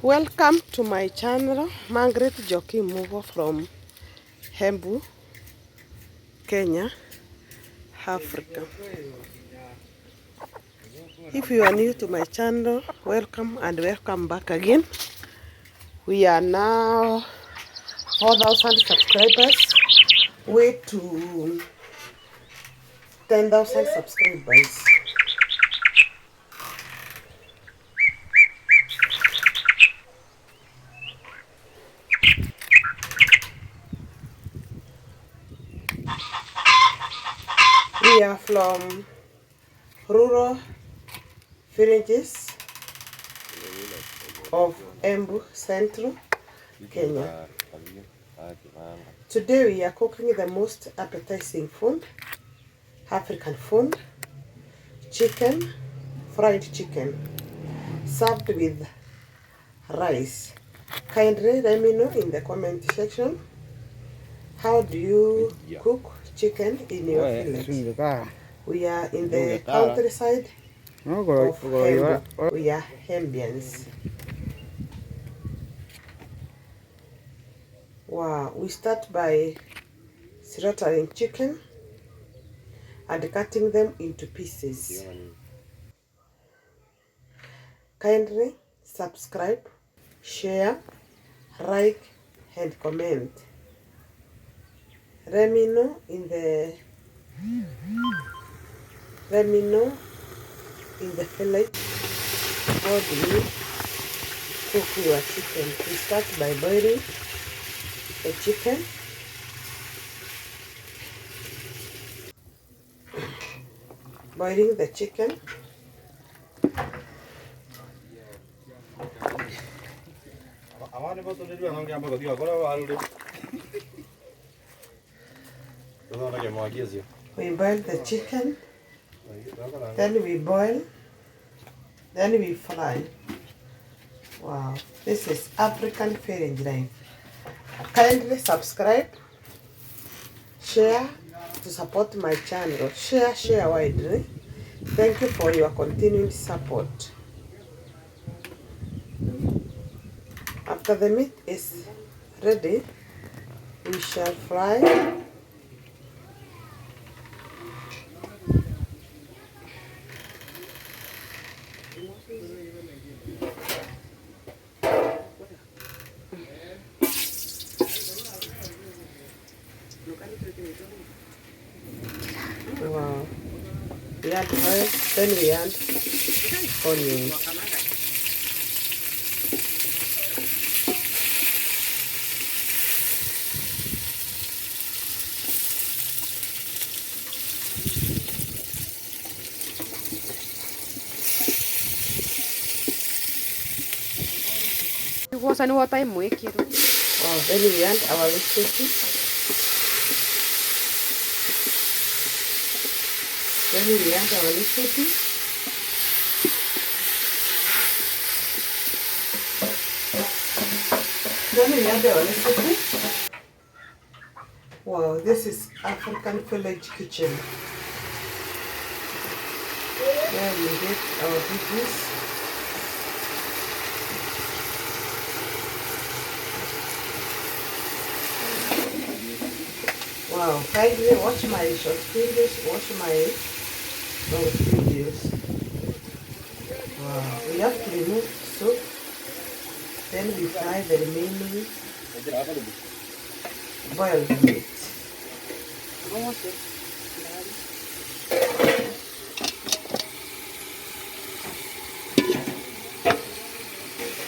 Welcome to my channel, Margaret Joki Mugo from Embu, Kenya, Africa. If you are new to my channel, welcome and welcome back again. We are now 4,000 subscribers, way to 10,000 subscribers. We are from rural villages of Embu Central, Kenya. Today we are cooking the most appetizing food, African food, chicken, fried chicken, served with rice. Kindly let me know in the comment section, how do you cook chicken in your village? We are in the countryside of Embu. We are Embians. Wow, we start by slaughtering chicken and cutting them into pieces. Kindly subscribe, share, like and comment. Let me know in the village, how do you cook your chicken? We start by boiling the chicken. Boiling the chicken. We boil the chicken, then we boil, then we fry. Wow, this is African village life. Kindly subscribe, share to support my channel. Share widely. Thank you for your continued support. After the meat is ready, we shall fry. Wow. We add oil, then we add onions. Wow, then we add our vegetables. Then we add our vegetables. Then we add our vegetables. Wow, this is African village kitchen. Where we get our veggies. Wow, kindly watch my short videos, watch my long videos. Wow, we have to remove soup, then we fry the remaining boiled meat.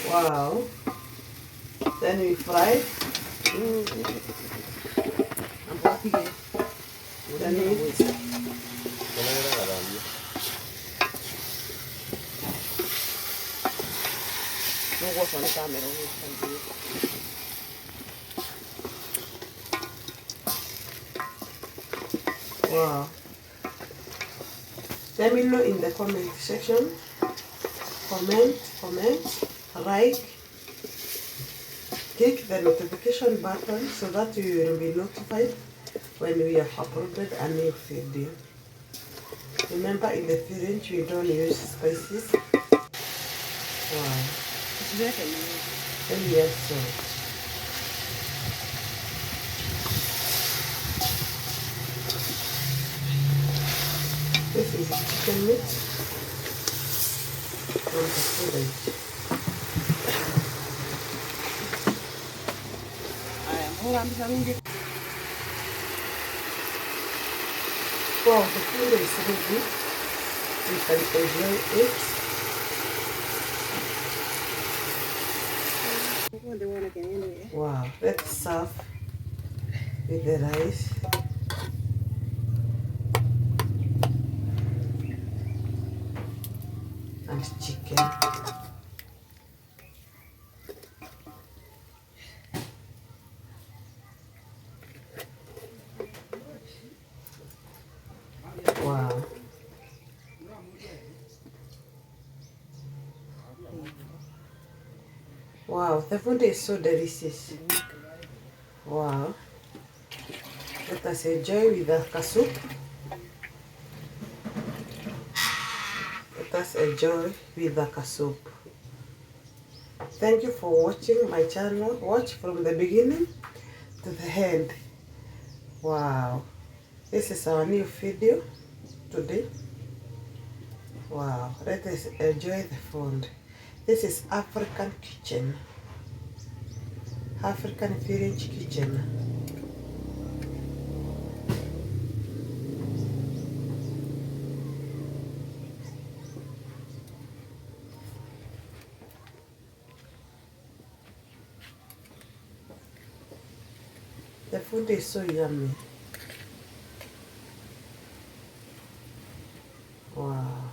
Wow, then we fry. Wow. Let me know in the comment section. Comment, like, click the notification button so that you will be notified when we have uploaded a new video. Remember, in the village we don't use spices. Wow, this Embian salt. This is chicken meat from the fridge. Wow, the food is ready. You can enjoy it. Wow, let's serve with the rice. And chicken. Wow. Wow, the food is so delicious. Wow. Let us enjoy with the soup. Let us enjoy with the soup. Thank you for watching my channel. Watch from the beginning to the end. Wow. This is our new video today. Wow. Let us enjoy the food. This is African kitchen. African village kitchen. The food is so yummy. Wow.